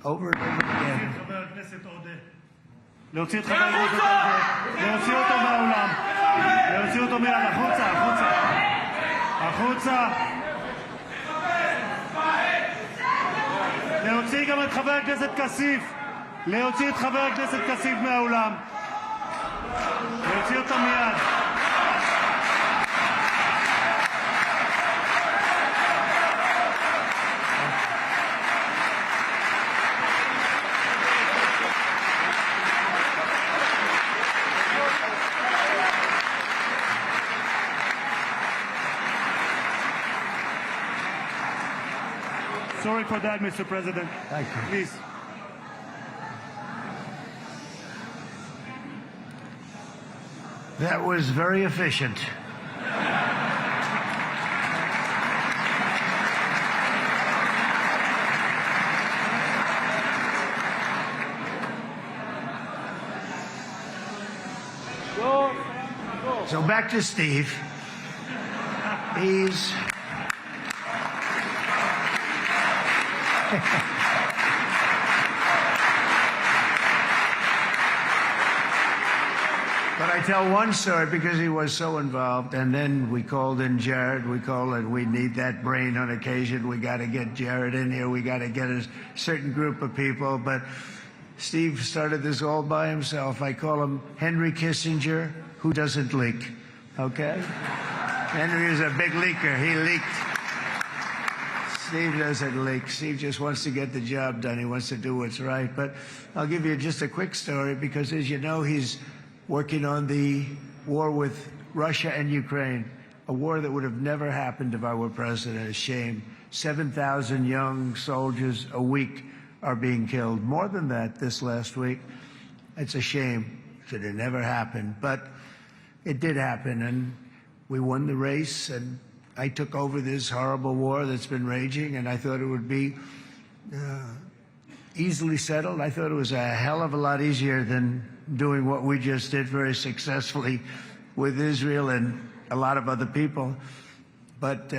over and over again. להוציא את חבר הכנסת עודה, להוציא אותו מהאולם, להוציא אותו מיד, החוצה, החוצה, החוצה. להוציא גם את חבר הכנסת כסיף, להוציא את חבר הכנסת כסיף מהאולם, להוציא אותו מיד. Sorry for that, Mr. President. Thank you. Please. That was very efficient. So back to Steve. He's But I tell one story because he was so involved, and then we called in Jared. We need that brain on occasion. We got to get Jared in here. We got to get a certain group of people. But Steve started this all by himself. I call him Henry Kissinger, who doesn't leak. Okay? Henry is a big leaker. He leaked. Steve doesn't leak. Steve just wants to get the job done. He wants to do what's right. But I'll give you just a quick story because, as you know, he's working on the war with Russia and Ukraine, a war that would have never happened if I were president. A shame. 7,000 young soldiers a week are being killed. More than that this last week. It's a shame. Should have never happened. But it did happen, and we won the race, and I took over this horrible war that's been raging, and I thought it would be easily settled. I thought it was a hell of a lot easier than doing what we just did very successfully with Israel and a lot of other people. But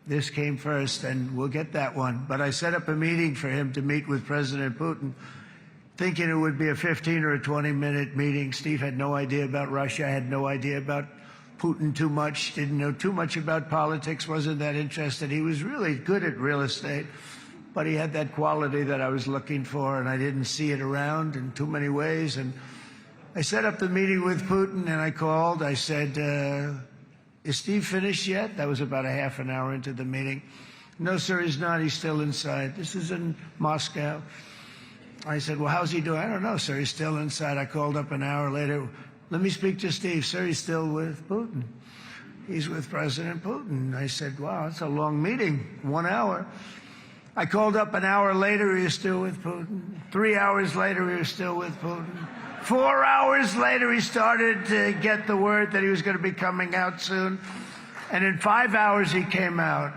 this came first, and we'll get that one. But I set up a meeting for him to meet with President Putin, thinking it would be a 15 or a 20-minute meeting. Steve had no idea about Russia, had no idea about Putin too much, didn't know too much about politics, wasn't that interested. He was really good at real estate, but he had that quality that I was looking for, and I didn't see it around in too many ways. And I set up the meeting with Putin, and I called. I said, is Steve finished yet? That was about a half an hour into the meeting. No, sir, he's not. He's still inside. This is in Moscow. I said, well, how's he doing? I don't know, sir. He's still inside. I called up an hour later. Let me speak to Steve. Sir, he's still with Putin. He's with President Putin. I said, wow, that's a long meeting, 1 hour. I called up an hour later, he was still with Putin. 3 hours later, he was still with Putin. 4 hours later, he started to get the word that he was going to be coming out soon. And in 5 hours, he came out.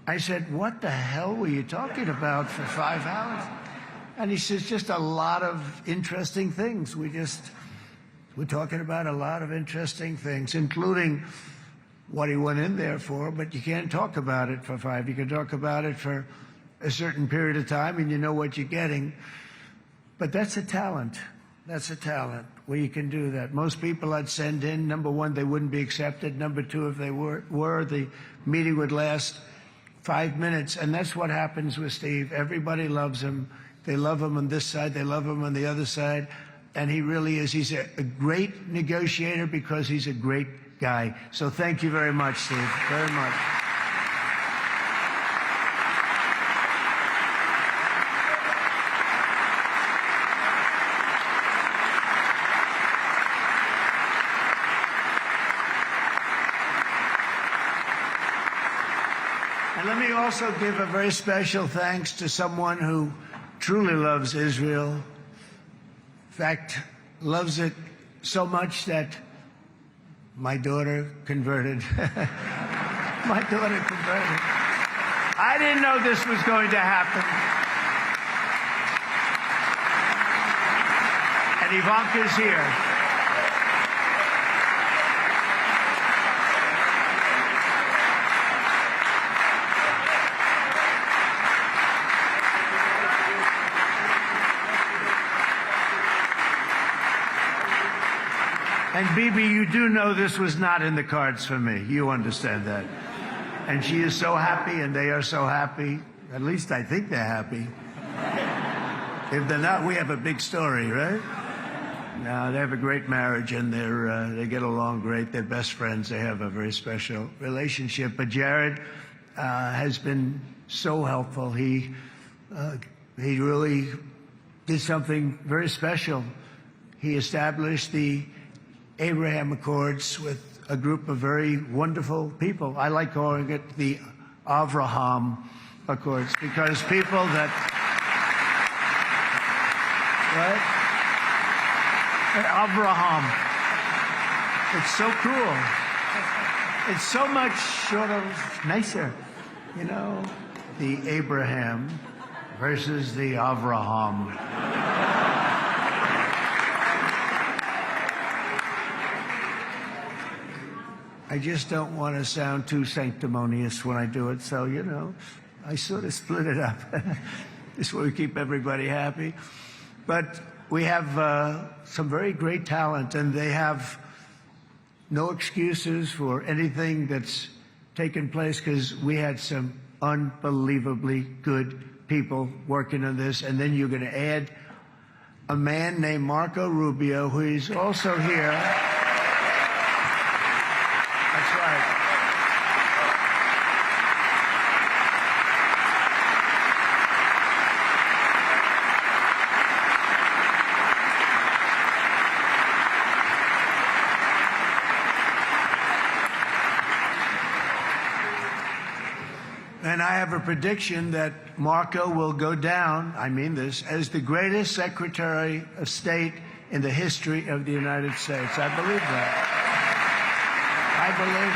I said, what the hell were you talking about for 5 hours? And he says, just a lot of interesting things. We're talking about a lot of interesting things, including what he went in there for, but you can't talk about it for 5. You can talk about it for a certain period of time, and you know what you're getting. But that's a talent. That's a talent where you can do that. Most people I'd send in, number one, they wouldn't be accepted. Number two, if they were, the meeting would last 5 minutes. And that's what happens with Steve. Everybody loves him. They love him on this side. They love him on the other side. And he really is. He's a great negotiator because he's a great guy. So thank you very much, Steve, very much. And let me also give a very special thanks to someone who truly loves Israel. In fact, loves it so much that my daughter converted. My daughter converted. I didn't know this was going to happen. And Ivanka's here. And Bibi, you do know this was not in the cards for me. You understand that. And she is so happy, and they are so happy. At least I think they're happy. If they're not, we have a big story, right? No, they have a great marriage, and they get along great. They're best friends. They have a very special relationship. But Jared has been so helpful. He really did something very special. He established the Abraham Accords with a group of very wonderful people. I like calling it the Avraham Accords, because people that, right? Avraham. It's so cool. It's so much sort of nicer, you know, the Abraham versus the Avraham. I just don't want to sound too sanctimonious when I do it, so, you know, I sort of split it up. This way we keep everybody happy. But we have some very great talent, and they have no excuses for anything that's taken place, because we had some unbelievably good people working on this. And then you're going to add a man named Marco Rubio, who is also here. That's right. And I have a prediction that Marco will go down, I mean this, as the greatest Secretary of State in the history of the United States. I believe that. I believe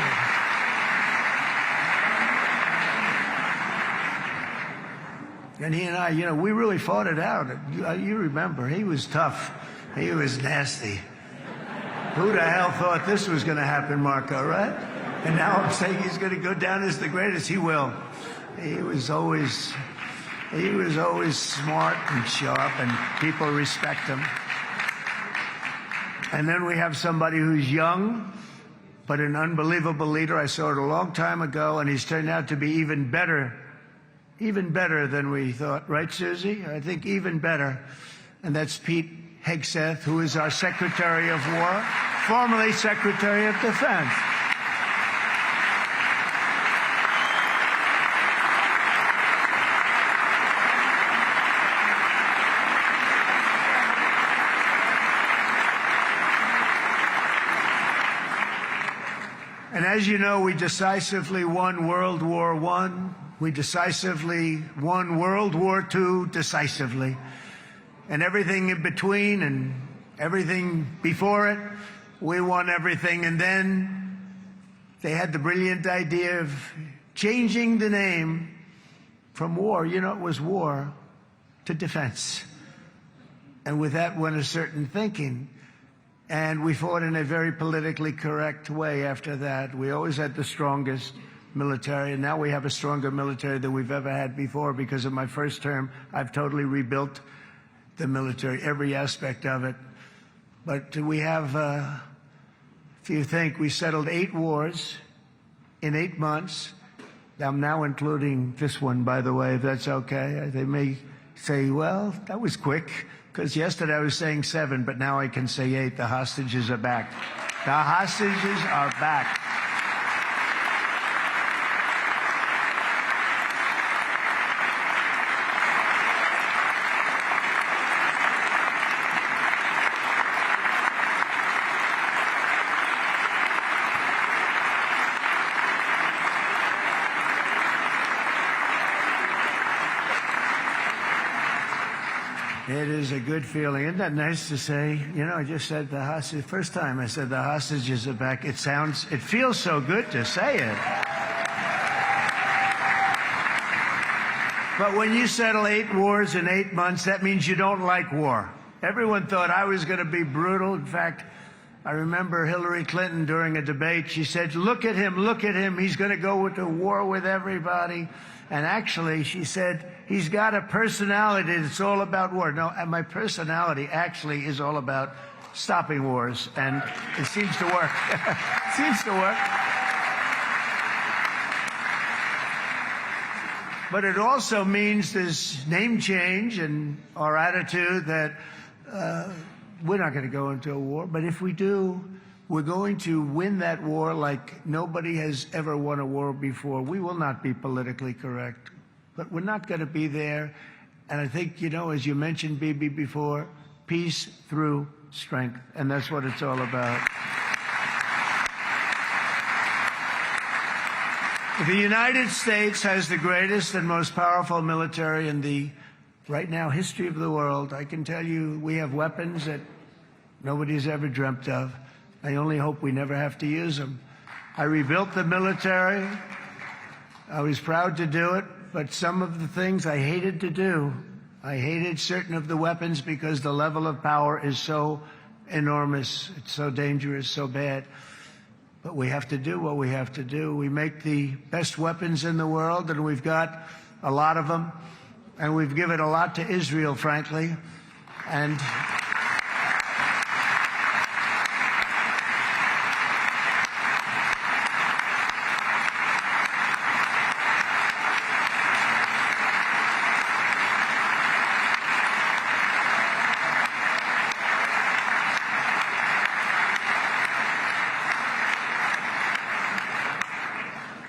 it. And he and I, you know, we really fought it out. You remember, he was tough. He was nasty. Who the hell thought this was going to happen, Marco, right? And now I'm saying he's going to go down as the greatest. He will. He was always smart and sharp, and people respect him. And then we have somebody who's young, but an unbelievable leader. I saw it a long time ago, and he's turned out to be even better than we thought. Right, Susie? I think even better. And that's Pete Hegseth, who is our Secretary of War, formerly Secretary of Defense. And as you know, we decisively won World War I. We decisively won World War II decisively. And everything in between and everything before it, we won everything. And then they had the brilliant idea of changing the name from war, you know, it was war, to defense. And with that went a certain thinking. And we fought in a very politically correct way after that. We always had the strongest military, and now we have a stronger military than we've ever had before. Because of my first term, I've totally rebuilt the military, every aspect of it. But we have, if you think, we settled 8 wars in 8 months. I'm now including this one, by the way, if that's okay. They may say, well, that was quick. Because yesterday I was saying 7, but now I can say 8. The hostages are back. The hostages are back. It is a good feeling. Isn't that nice to say? You know, I just said the hostage. First time I said the hostages are back. It feels so good to say it. But when you settle 8 wars in 8 months, that means you don't like war. Everyone thought I was going to be brutal. In fact, I remember Hillary Clinton during a debate, she said, look at him. He's going to go to war with everybody. And actually, she said, he's got a personality that's all about war. No, my personality actually is all about stopping wars, and it seems to work. It seems to work. But it also means this name change in our attitude that we're not going to go into a war, but if we do, we're going to win that war like nobody has ever won a war before. We will not be politically correct, but we're not going to be there. And I think, you know, as you mentioned, Bibi, before, peace through strength, and that's what it's all about. The United States has the greatest and most powerful military in the, right now, history of the world. I can tell you we have weapons that nobody's ever dreamt of. I only hope we never have to use them. I rebuilt the military. I was proud to do it, but some of the things I hated to do, I hated certain of the weapons because the level of power is so enormous. It's so dangerous, so bad. But we have to do what we have to do. We make the best weapons in the world, and we've got a lot of them. And we've given a lot to Israel, frankly. And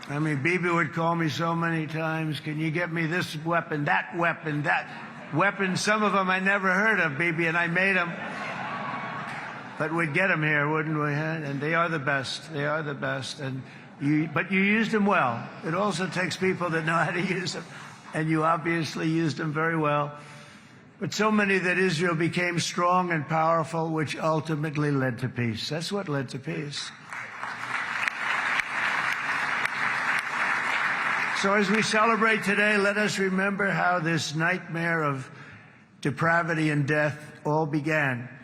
I mean, Bibi would call me so many times, can you get me this weapon, that weapon, that weapon? Some of them I never heard of, Bibi, and I made them. But we'd get them here, wouldn't we? Huh? And they are the best. They are the best. But you used them well. It also takes people that know how to use them. And you obviously used them very well. But so many that Israel became strong and powerful, which ultimately led to peace. That's what led to peace. So as we celebrate today, let us remember how this nightmare of depravity and death all began.